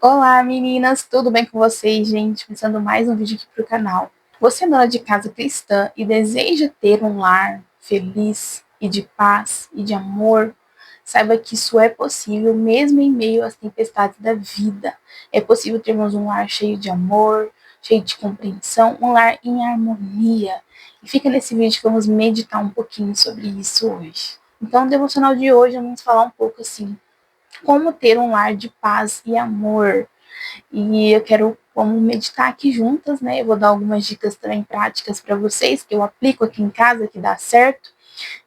Olá meninas, tudo bem com vocês, gente? Começando mais um vídeo aqui pro canal. Você é dona de casa cristã e deseja ter um lar feliz e de paz e de amor? Saiba que isso é possível mesmo em meio às tempestades da vida. É possível termos um lar cheio de amor, cheio de compreensão, um lar em harmonia. E fica nesse vídeo que vamos meditar um pouquinho sobre isso hoje. Então, no devocional de hoje, vamos falar um pouco assim, como ter um lar de paz e amor. E eu quero vamos meditar aqui juntas, né? Eu vou dar algumas dicas também práticas para vocês que eu aplico aqui em casa, que dá certo.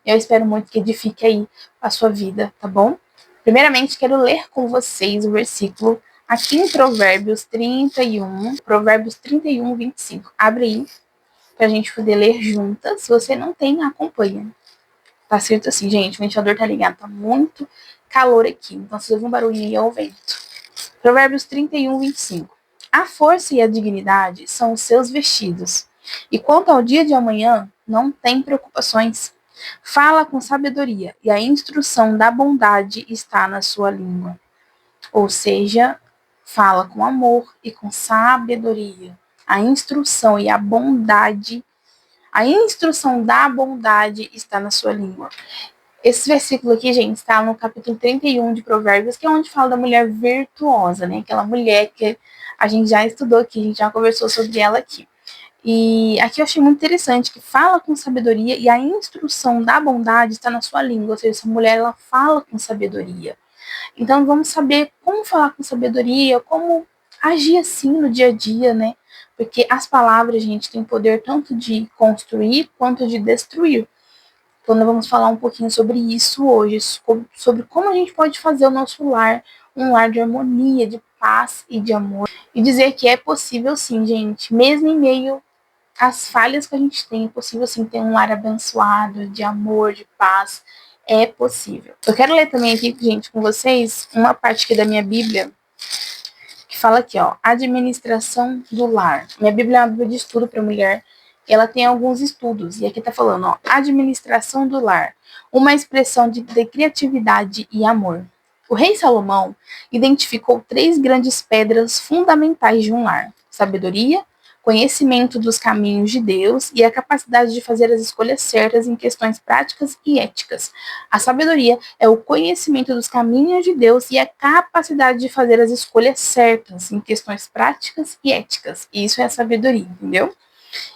Eu espero muito que edifique aí a sua vida, tá bom? Primeiramente, quero ler com vocês o versículo aqui em Provérbios 31, 25. Abre aí para a gente poder ler juntas. Se você não tem, acompanha. Tá certo assim, gente, o ventilador tá ligado, tá muito calor aqui. Então, se ouvir um barulhinho, é o vento. Provérbios 31, 25. A força e a dignidade são os seus vestidos, e quanto ao dia de amanhã, não tem preocupações. Fala com sabedoria, e a instrução da bondade está na sua língua. Ou seja, fala com amor e com sabedoria. A instrução e a instrução da bondade está na sua língua. Esse versículo aqui, gente, está no capítulo 31 de Provérbios, que é onde fala da mulher virtuosa, né? Aquela mulher que a gente já estudou aqui, a gente já conversou sobre ela aqui. E aqui eu achei muito interessante que fala com sabedoria e a instrução da bondade está na sua língua, ou seja, essa mulher ela fala com sabedoria. Então vamos saber como falar com sabedoria, como agir assim no dia a dia, né? Porque as palavras, gente, têm poder tanto de construir quanto de destruir. Então, nós vamos falar um pouquinho sobre isso hoje, sobre como a gente pode fazer o nosso lar um lar de harmonia, de paz e de amor. E dizer que é possível sim, gente, mesmo em meio às falhas que a gente tem, é possível sim ter um lar abençoado, de amor, de paz. É possível. Eu quero ler também aqui, gente, com vocês, uma parte aqui da minha Bíblia, que fala aqui, ó, administração do lar. Minha Bíblia é uma Bíblia de estudo para mulher, ela tem alguns estudos, e aqui tá falando, ó, administração do lar, uma expressão de criatividade e amor. O rei Salomão identificou três grandes pedras fundamentais de um lar: sabedoria, conhecimento dos caminhos de Deus e a capacidade de fazer as escolhas certas em questões práticas e éticas. A sabedoria é o conhecimento dos caminhos de Deus e a capacidade de fazer as escolhas certas em questões práticas e éticas. Isso é a sabedoria, entendeu?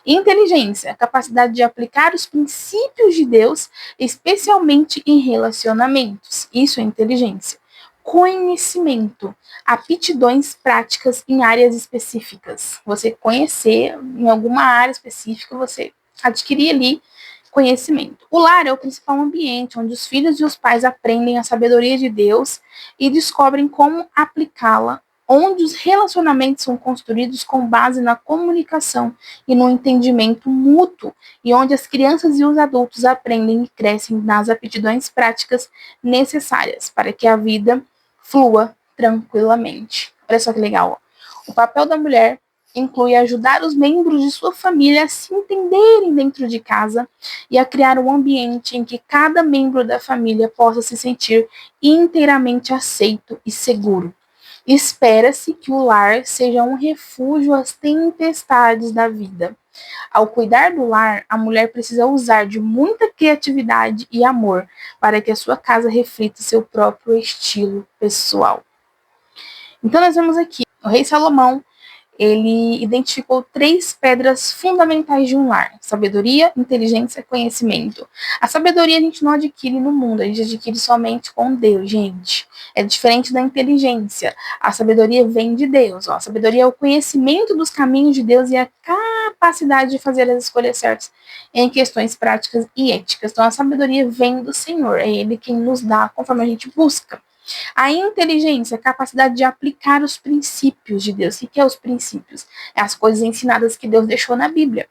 Inteligência, a capacidade de aplicar os princípios de Deus, especialmente em relacionamentos. Isso é inteligência. Conhecimento, aptidões práticas em áreas específicas. Você conhecer em alguma área específica, você adquirir ali conhecimento. O lar é o principal ambiente onde os filhos e os pais aprendem a sabedoria de Deus e descobrem como aplicá-la, onde os relacionamentos são construídos com base na comunicação e no entendimento mútuo, e onde as crianças e os adultos aprendem e crescem nas aptidões práticas necessárias para que a vida flua tranquilamente. Olha só que legal. O papel da mulher inclui ajudar os membros de sua família a se entenderem dentro de casa e a criar um ambiente em que cada membro da família possa se sentir inteiramente aceito e seguro. Espera-se que o lar seja um refúgio às tempestades da vida. Ao cuidar do lar, a mulher precisa usar de muita criatividade e amor para que a sua casa reflita seu próprio estilo pessoal. Então nós vemos aqui o rei Salomão, ele identificou três pedras fundamentais de um lar: sabedoria, inteligência e conhecimento. A sabedoria a gente não adquire no mundo, a gente adquire somente com Deus, gente. É diferente da inteligência. A sabedoria vem de Deus. Ó. A sabedoria é o conhecimento dos caminhos de Deus e a capacidade de fazer as escolhas certas em questões práticas e éticas. Então a sabedoria vem do Senhor, é Ele quem nos dá conforme a gente busca. A inteligência, a capacidade de aplicar os princípios de Deus. O que é os princípios? É as coisas ensinadas que Deus deixou na Bíblia,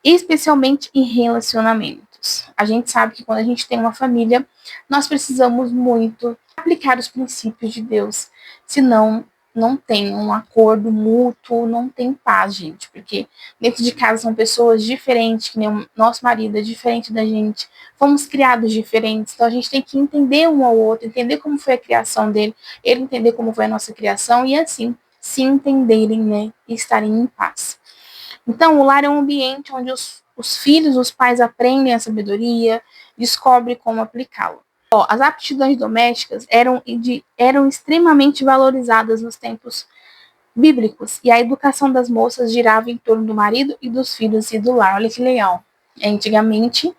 especialmente em relacionamentos. A gente sabe que quando a gente tem uma família, nós precisamos muito aplicar os princípios de Deus, senão não tem um acordo mútuo, não tem paz, gente, porque dentro de casa são pessoas diferentes, que nem o nosso marido é diferente da gente, fomos criados diferentes, então a gente tem que entender um ao outro, entender como foi a criação dele, ele entender como foi a nossa criação, e assim, se entenderem, né, e estarem em paz. Então, o lar é um ambiente onde os filhos, os pais aprendem a sabedoria, descobrem como aplicá-la. As aptidões domésticas eram extremamente valorizadas nos tempos bíblicos, e a educação das moças girava em torno do marido e dos filhos e do lar. Olha que legal. Antigamente,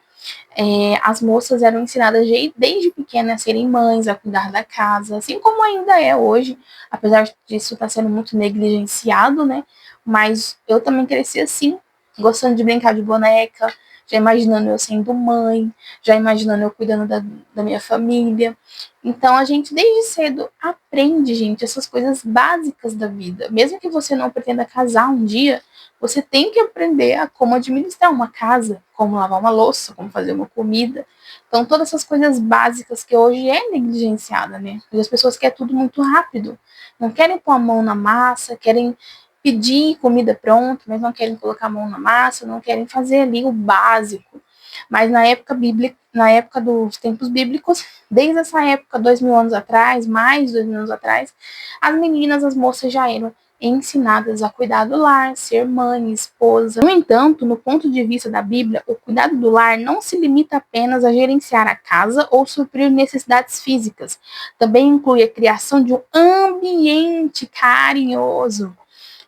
as moças eram ensinadas desde pequenas a serem mães, a cuidar da casa, assim como ainda é hoje, apesar disso estar sendo muito negligenciado, né? Mas eu também cresci assim, gostando de brincar de boneca, já imaginando eu sendo mãe, já imaginando eu cuidando da minha família. Então a gente desde cedo aprende, gente, essas coisas básicas da vida. Mesmo que você não pretenda casar um dia, você tem que aprender a como administrar uma casa, como lavar uma louça, como fazer uma comida. Então, todas essas coisas básicas que hoje é negligenciada, né? E as pessoas querem tudo muito rápido. Não querem pôr a mão na massa, querem pedir comida pronta, mas não querem colocar a mão na massa, não querem fazer ali o básico. Mas na época bíblica, na época dos tempos bíblicos, desde essa época, 2000 anos atrás, mais de 2000 anos atrás, as meninas, as moças já eram ensinadas a cuidar do lar, ser mãe, esposa. No entanto, no ponto de vista da Bíblia, o cuidado do lar não se limita apenas a gerenciar a casa ou suprir necessidades físicas. Também inclui a criação de um ambiente carinhoso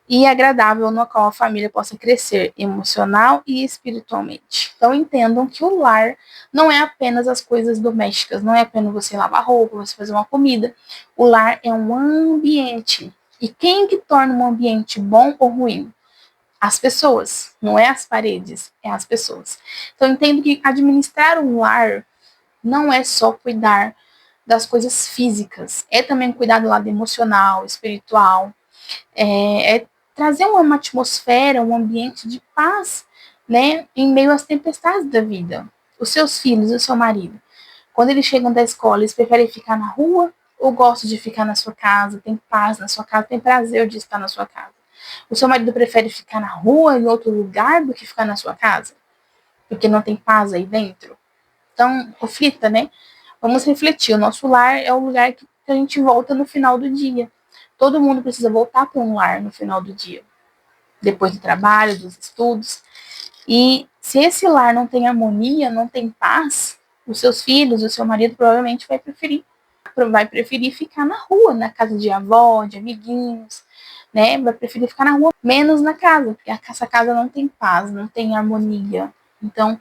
e agradável no qual a família possa crescer emocional e espiritualmente. Então entendam que o lar não é apenas as coisas domésticas, não é apenas você lavar roupa, você fazer uma comida. O lar é um ambiente. E quem que torna um ambiente bom ou ruim? As pessoas, não é as paredes, é as pessoas. Então entendo que administrar um lar não é só cuidar das coisas físicas, é também cuidar do lado emocional, espiritual, é trazer uma atmosfera, um ambiente de paz, né, em meio às tempestades da vida. Os seus filhos, o seu marido, quando eles chegam da escola, eles preferem ficar na rua ou gostam de ficar na sua casa, tem paz na sua casa, tem prazer de estar na sua casa? O seu marido prefere ficar na rua, em outro lugar, do que ficar na sua casa? Porque não tem paz aí dentro? Então, reflita, né? Vamos refletir. O nosso lar é o lugar que a gente volta no final do dia. Todo mundo precisa voltar para um lar no final do dia, depois do trabalho, dos estudos. E se esse lar não tem harmonia, não tem paz, os seus filhos, o seu marido provavelmente vai preferir ficar na rua, na casa de avó, de amiguinhos, né? Vai preferir ficar na rua, menos na casa, porque essa casa não tem paz, não tem harmonia. Então,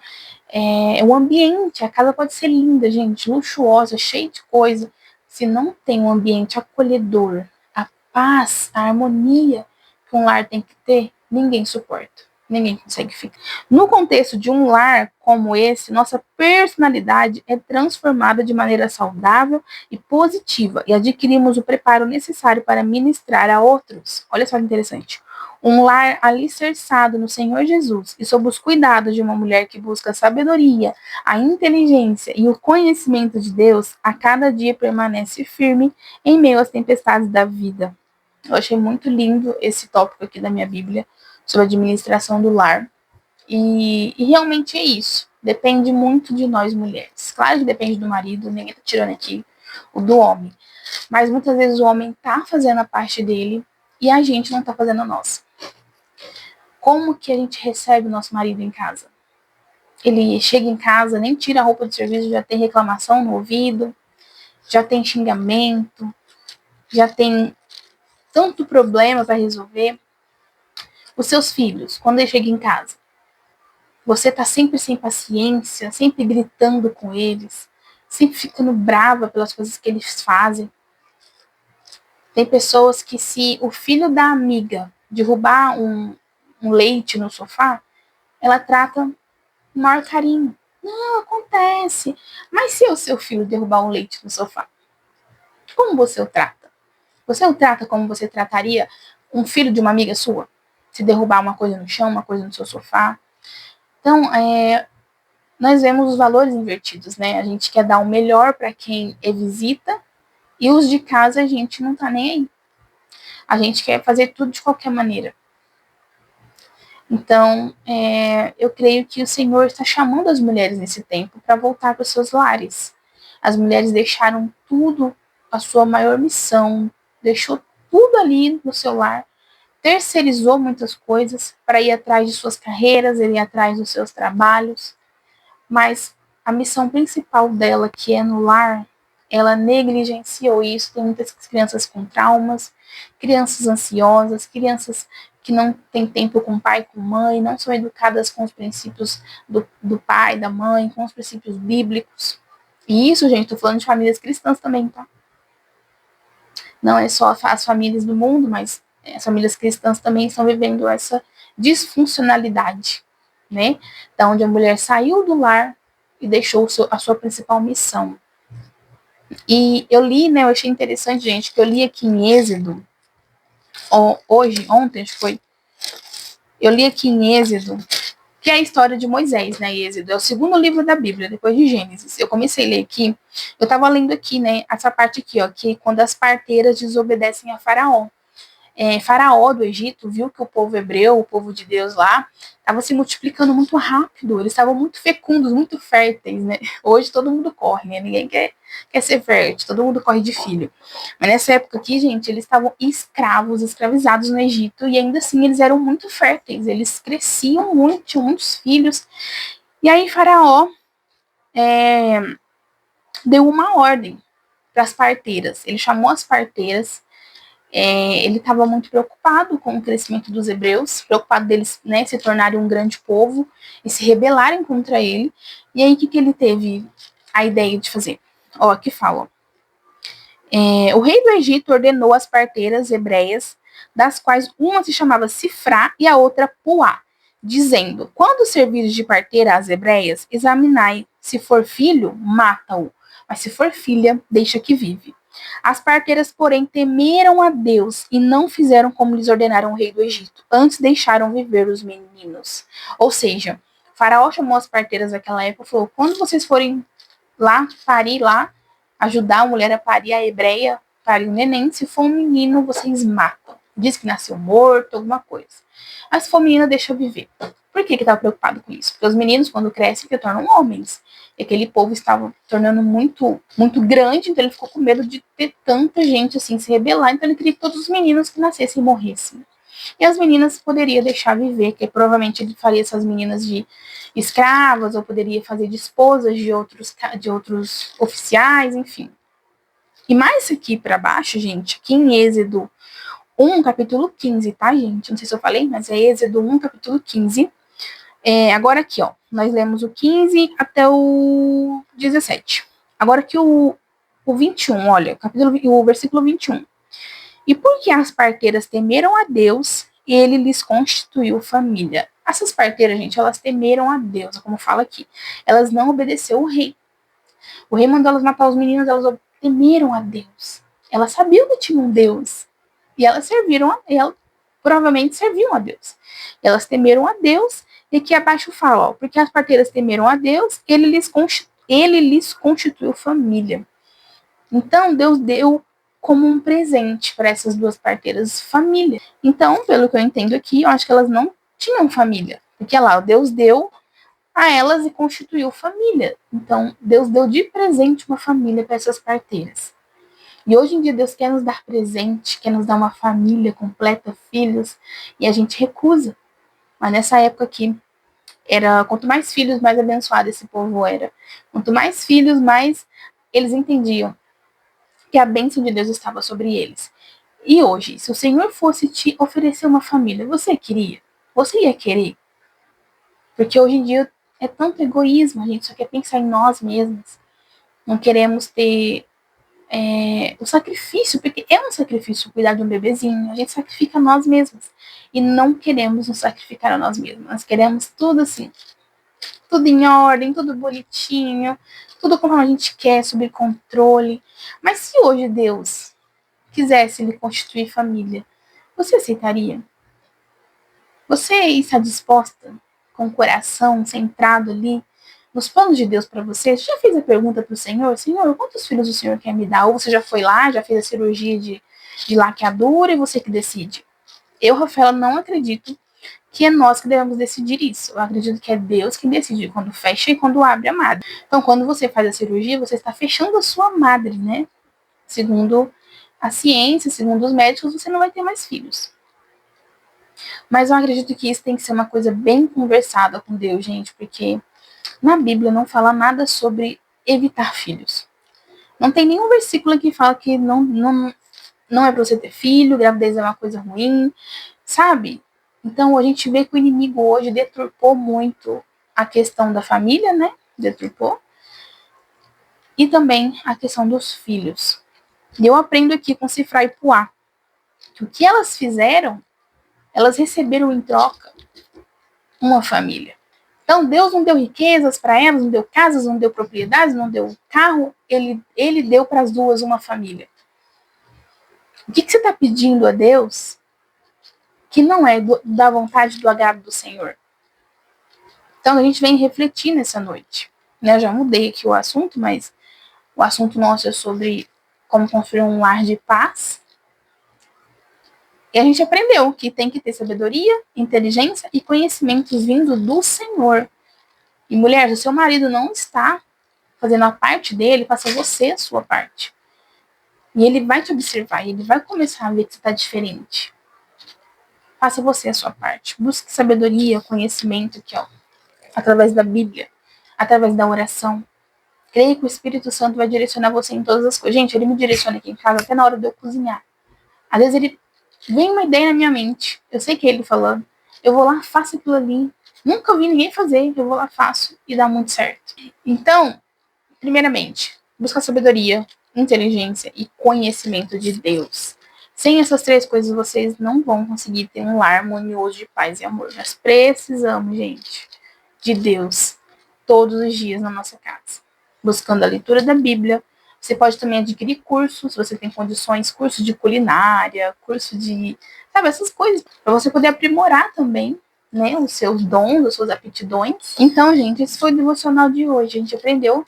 o ambiente, a casa pode ser linda, gente, luxuosa, cheia de coisa. Se não tem um ambiente acolhedor, a paz, a harmonia que um lar tem que ter, ninguém suporta. Ninguém consegue ficar. No contexto de um lar como esse, nossa personalidade é transformada de maneira saudável e positiva e adquirimos o preparo necessário para ministrar a outros. Olha só que interessante. Um lar alicerçado no Senhor Jesus e sob os cuidados de uma mulher que busca a sabedoria, a inteligência e o conhecimento de Deus, a cada dia permanece firme em meio às tempestades da vida. Eu achei muito lindo esse tópico aqui da minha Bíblia sobre a administração do lar. E realmente é isso. Depende muito de nós mulheres. Claro que depende do marido, ninguém tá tirando aqui o do homem. Mas muitas vezes o homem tá fazendo a parte dele e a gente não tá fazendo a nossa. Como que a gente recebe o nosso marido em casa? Ele chega em casa, nem tira a roupa de serviço, já tem reclamação no ouvido, já tem xingamento, já tem tanto problema para resolver. Os seus filhos, quando ele chega em casa, você tá sempre sem paciência, sempre gritando com eles, sempre ficando brava pelas coisas que eles fazem. Tem pessoas que, se o filho da amiga derrubar um leite no sofá, ela trata o maior carinho. Não, acontece. Mas se o seu filho derrubar um leite no sofá, como você o trata? Você o trata como você trataria um filho de uma amiga sua? Se derrubar uma coisa no chão, uma coisa no seu sofá. Então, nós vemos os valores invertidos, né? A gente quer dar o melhor para quem é visita e os de casa a gente não tá nem aí. A gente quer fazer tudo de qualquer maneira. Então, eu creio que o Senhor está chamando as mulheres nesse tempo para voltar para os seus lares. As mulheres deixaram tudo, a sua maior missão, deixou tudo ali no seu lar, terceirizou muitas coisas para ir atrás de suas carreiras, ir atrás dos seus trabalhos, mas a missão principal dela, que é no lar, ela negligenciou isso. Tem muitas crianças com traumas, crianças ansiosas, crianças que não têm tempo com o pai, com mãe, não são educadas com os princípios do pai, da mãe, com os princípios bíblicos. E isso, gente, estou falando de famílias cristãs também, tá? Não é só as famílias do mundo, mas as famílias cristãs também estão vivendo essa disfuncionalidade, né? Da onde a mulher saiu do lar e deixou a sua principal missão. E eu li, né, eu achei interessante, gente, que eu li aqui em Êxodo, ontem, acho que foi, eu li aqui em Êxodo, que é a história de Moisés, né, Êxodo, é o segundo livro da Bíblia, depois de Gênesis. Eu comecei a ler aqui, eu estava lendo aqui, né, essa parte aqui, ó, que quando as parteiras desobedecem a Faraó. Faraó do Egito viu que o povo hebreu, o povo de Deus lá, estava se multiplicando muito rápido, eles estavam muito fecundos, muito férteis, né? Hoje todo mundo corre, né? Ninguém quer ser fértil, todo mundo corre de filho. Mas nessa época aqui, gente, eles estavam escravizados no Egito, e ainda assim eles eram muito férteis, eles cresciam muito, tinham muitos filhos. E aí Faraó deu uma ordem para as parteiras, ele chamou as parteiras. Ele estava muito preocupado com o crescimento dos hebreus, preocupado deles, né, se tornarem um grande povo e se rebelarem contra ele. E aí, o que ele teve a ideia de fazer? Ó, aqui fala. O rei do Egito ordenou as parteiras hebreias, das quais uma se chamava Sifrá e a outra Puá, dizendo: quando servires de parteira às hebreias, examinai, se for filho, mata-o, mas se for filha, deixa que vive. As parteiras, porém, temeram a Deus e não fizeram como lhes ordenaram o rei do Egito. Antes deixaram viver os meninos. Ou seja, Faraó chamou as parteiras daquela época e falou: quando vocês forem lá, parir lá, ajudar a mulher a parir, a hebreia, parir o neném, se for um menino, vocês matam. Diz que nasceu morto, alguma coisa. Mas se for menina, deixa viver. Por que estava preocupado com isso? Porque os meninos, quando crescem, se tornam homens. E aquele povo estava tornando muito, muito grande, então ele ficou com medo de ter tanta gente assim se rebelar. Então ele queria que todos os meninos que nascessem morressem. E as meninas poderia deixar viver, que provavelmente ele faria essas meninas de escravas, ou poderia fazer de esposas de outros oficiais, enfim. E mais aqui para baixo, gente, aqui em Êxodo 1, capítulo 15, tá, gente? Não sei se eu falei, mas é Êxodo 1, capítulo 15. Agora aqui, ó, nós lemos o 15 até o 17. Agora aqui o 21, olha, o versículo 21. E porque as parteiras temeram a Deus, ele lhes constituiu família. Essas parteiras, gente, elas temeram a Deus, como fala aqui. Elas não obedeceram o rei. O rei mandou elas matar os meninos, elas temeram a Deus. Elas sabiam que tinha um Deus. E elas provavelmente serviam a Deus. Elas temeram a Deus, e aqui abaixo fala, ó, porque as parteiras temeram a Deus, ele lhes constituiu família. Então, Deus deu como um presente para essas duas parteiras família. Então, pelo que eu entendo aqui, eu acho que elas não tinham família. Porque lá, Deus deu a elas e constituiu família. Então, Deus deu de presente uma família para essas parteiras. E hoje em dia Deus quer nos dar presente, quer nos dar uma família completa, filhos, e a gente recusa. Mas nessa época aqui, quanto mais filhos, mais abençoado esse povo era. Quanto mais filhos, mais eles entendiam que a bênção de Deus estava sobre eles. E hoje, se o Senhor fosse te oferecer uma família, você queria? Você ia querer? Porque hoje em dia é tanto egoísmo, a gente só quer pensar em nós mesmos. Não queremos ter o sacrifício, porque é um sacrifício cuidar de um bebezinho, a gente sacrifica nós mesmos. E não queremos nos sacrificar a nós mesmos, nós queremos tudo assim, tudo em ordem, tudo bonitinho, tudo como a gente quer, sob controle. Mas se hoje Deus quisesse lhe constituir família, você aceitaria? Você está disposta, com o coração centrado ali, nos planos de Deus para você? Você já fez a pergunta para o Senhor? Senhor, quantos filhos o Senhor quer me dar? Ou você já foi lá, já fez a cirurgia de laqueadura e você que decide. Eu, Rafaela, não acredito que é nós que devemos decidir isso. Eu acredito que é Deus que decide quando fecha e quando abre a madre. Então, quando você faz a cirurgia, você está fechando a sua madre, né? Segundo a ciência, segundo os médicos, você não vai ter mais filhos. Mas eu acredito que isso tem que ser uma coisa bem conversada com Deus, gente, porque na Bíblia não fala nada sobre evitar filhos. Não tem nenhum versículo que fala que não é para você ter filho, gravidez é uma coisa ruim, sabe? Então a gente vê que o inimigo hoje deturpou muito a questão da família, né? Deturpou. E também a questão dos filhos. E eu aprendo aqui com Cifra e Puá que o que elas fizeram, elas receberam em troca uma família. Então Deus não deu riquezas para elas, não deu casas, não deu propriedades, não deu carro, ele deu para as duas uma família. O que você está pedindo a Deus que não é da vontade do agrado do Senhor? Então a gente vem refletir nessa noite. Né? Já mudei aqui o assunto, mas o assunto nosso é sobre como construir um lar de paz. E a gente aprendeu que tem que ter sabedoria, inteligência e conhecimento vindo do Senhor. E mulher, se o seu marido não está fazendo a parte dele, faça você a sua parte. E ele vai te observar, e ele vai começar a ver que você está diferente. Faça você a sua parte. Busque sabedoria, conhecimento, que, através da Bíblia, através da oração. Creia que o Espírito Santo vai direcionar você em todas as coisas. Gente, ele me direciona aqui em casa até na hora de eu cozinhar. Às vezes ele vem uma ideia na minha mente. Eu sei que é ele falando. Eu vou lá, faço aquilo ali. Nunca vi ninguém fazer. Eu vou lá, faço e dá muito certo. Então, primeiramente, busca sabedoria, inteligência e conhecimento de Deus. Sem essas três coisas, vocês não vão conseguir ter um lar harmonioso de paz e amor. Nós precisamos, gente, de Deus todos os dias na nossa casa. Buscando a leitura da Bíblia. Você pode também adquirir cursos, se você tem condições, curso de culinária, curso de, sabe, essas coisas, para você poder aprimorar também, né, os seus dons, as suas aptidões. Então, gente, esse foi o devocional de hoje. A gente aprendeu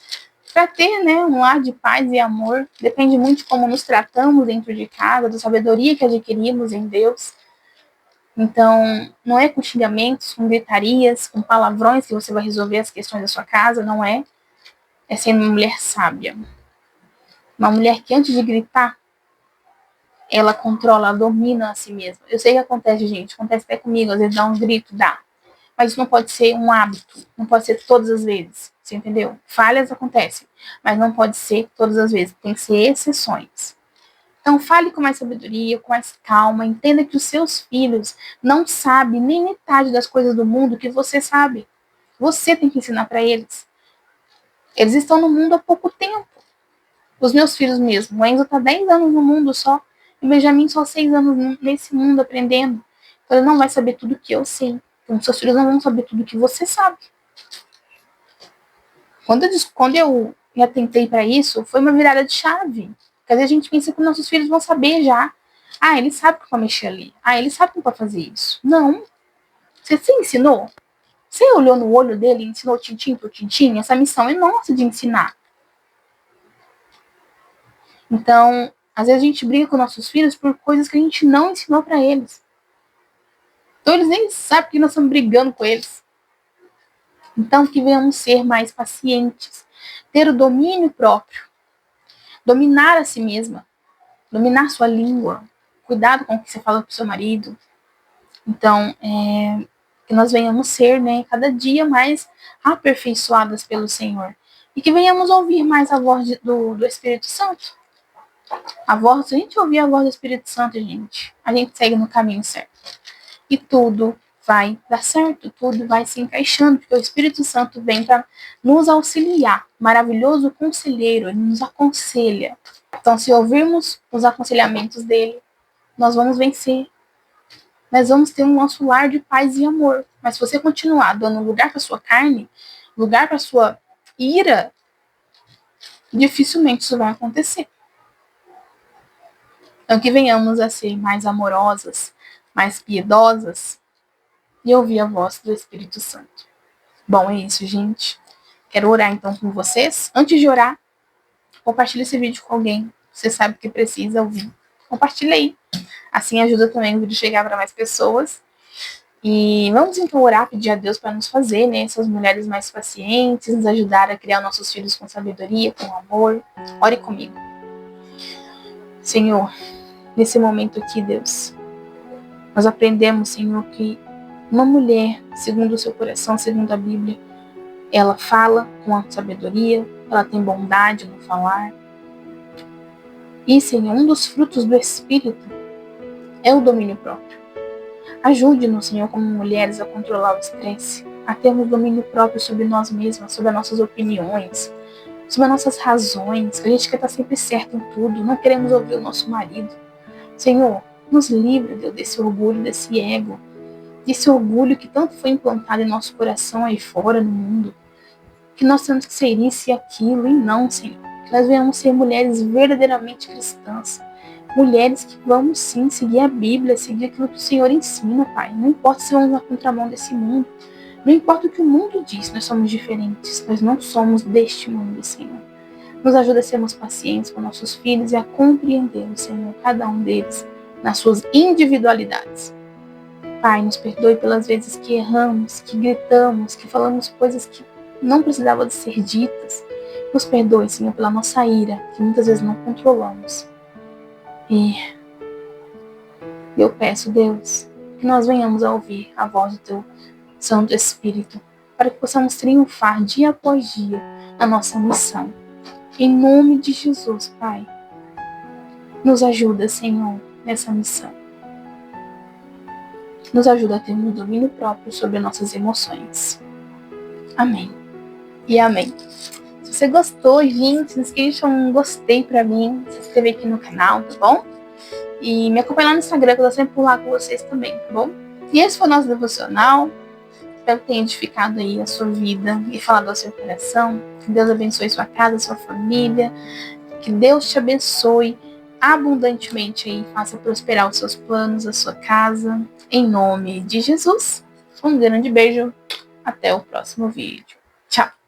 para ter, né, um lar de paz e amor. Depende muito de como nos tratamos dentro de casa, da sabedoria que adquirimos em Deus. Então, não é com xingamentos, com gritarias, com palavrões que você vai resolver as questões da sua casa, não é. É sendo uma mulher sábia. Uma mulher que antes de gritar, ela controla, ela domina a si mesma. Eu sei que acontece, gente, acontece até comigo, às vezes dá um grito, dá. Mas isso não pode ser um hábito, não pode ser todas as vezes, você entendeu? Falhas acontecem, mas não pode ser todas as vezes, tem que ser exceções. Então fale com mais sabedoria, com mais calma, entenda que os seus filhos não sabem nem metade das coisas do mundo que você sabe. Você tem que ensinar para eles. Eles estão no mundo há pouco tempo. Os meus filhos mesmo, o Enzo está 10 anos no mundo só, e o Benjamin só 6 anos nesse mundo aprendendo. Então ele não vai saber tudo que eu sei. Então, seus filhos não vão saber tudo que você sabe. Quando eu me atentei para isso, foi uma virada de chave. Porque às vezes a gente pensa que nossos filhos vão saber já. Ah, ele sabe como mexer ali. Ah, ele sabe como fazer isso. Não. Você se ensinou? Você olhou no olho dele e ensinou tintim por tintim? Essa missão é nossa de ensinar. Então, às vezes a gente briga com nossos filhos por coisas que a gente não ensinou para eles. Então eles nem sabem que nós estamos brigando com eles. Então que venhamos ser mais pacientes, ter o domínio próprio, dominar a si mesma, dominar sua língua, cuidado com o que você fala para o seu marido. Então, que nós venhamos ser, né, cada dia mais aperfeiçoadas pelo Senhor. E que venhamos ouvir mais a voz do Espírito Santo. Se a gente ouvir a voz do Espírito Santo, a gente segue no caminho certo. E tudo vai dar certo, tudo vai se encaixando, porque o Espírito Santo vem para nos auxiliar. Maravilhoso conselheiro, ele nos aconselha. Então, se ouvirmos os aconselhamentos dele, nós vamos vencer. Nós vamos ter um nosso lar de paz e amor. Mas se você continuar dando lugar para sua carne, lugar para sua ira, dificilmente isso vai acontecer. Então, que venhamos a ser mais amorosas, mais piedosas e ouvir a voz do Espírito Santo. Bom, é isso, gente. Quero orar então com vocês. Antes de orar, compartilhe esse vídeo com alguém. Você sabe que precisa ouvir. compartilha aí. Assim ajuda também o vídeo chegar para mais pessoas. E vamos então orar, pedir a Deus para nos fazer, né, essas mulheres mais pacientes, nos ajudar a criar nossos filhos com sabedoria, com amor. Ore comigo. Senhor, nesse momento aqui, Deus, nós aprendemos, Senhor, que uma mulher, segundo o seu coração, segundo a Bíblia, ela fala com sabedoria, ela tem bondade no falar. E, Senhor, um dos frutos do Espírito é o domínio próprio. Ajude-nos, Senhor, como mulheres, a controlar o estresse, a termos domínio próprio sobre nós mesmas, sobre as nossas opiniões, sobre as nossas razões, que a gente quer estar sempre certo em tudo, não queremos ouvir o nosso marido. Senhor, nos livre, Deus, desse orgulho, desse ego, desse orgulho que tanto foi implantado em nosso coração aí fora, no mundo, que nós temos que ser isso e aquilo, e não, Senhor. Que nós venhamos ser mulheres verdadeiramente cristãs, mulheres que vamos sim seguir a Bíblia, seguir aquilo que o Senhor ensina, Pai. Não importa se vamos na contramão desse mundo, não importa o que o mundo diz, nós somos diferentes, nós não somos deste mundo, Senhor. Nos ajuda a sermos pacientes com nossos filhos e a compreendê-los, Senhor, cada um deles, nas suas individualidades. Pai, nos perdoe pelas vezes que erramos, que gritamos, que falamos coisas que não precisavam de ser ditas. Nos perdoe, Senhor, pela nossa ira, que muitas vezes não controlamos. E eu peço, Deus, que nós venhamos a ouvir a voz do Teu Santo Espírito, para que possamos triunfar dia após dia na nossa missão. Em nome de Jesus, Pai, nos ajuda, Senhor, nessa missão. Nos ajuda a ter um domínio próprio sobre nossas emoções. Amém. E amém. Se você gostou, gente, não esqueça de deixar um gostei pra mim, se inscrever aqui no canal, tá bom? E me acompanhar no Instagram, que eu tô sempre por lá com vocês também, tá bom? E esse foi o nosso devocional. Espero que tenha edificado aí a sua vida e falado ao seu coração. Que Deus abençoe sua casa, sua família. Que Deus te abençoe abundantemente aí, faça prosperar os seus planos, a sua casa. Em nome de Jesus. Um grande beijo. Até o próximo vídeo. Tchau.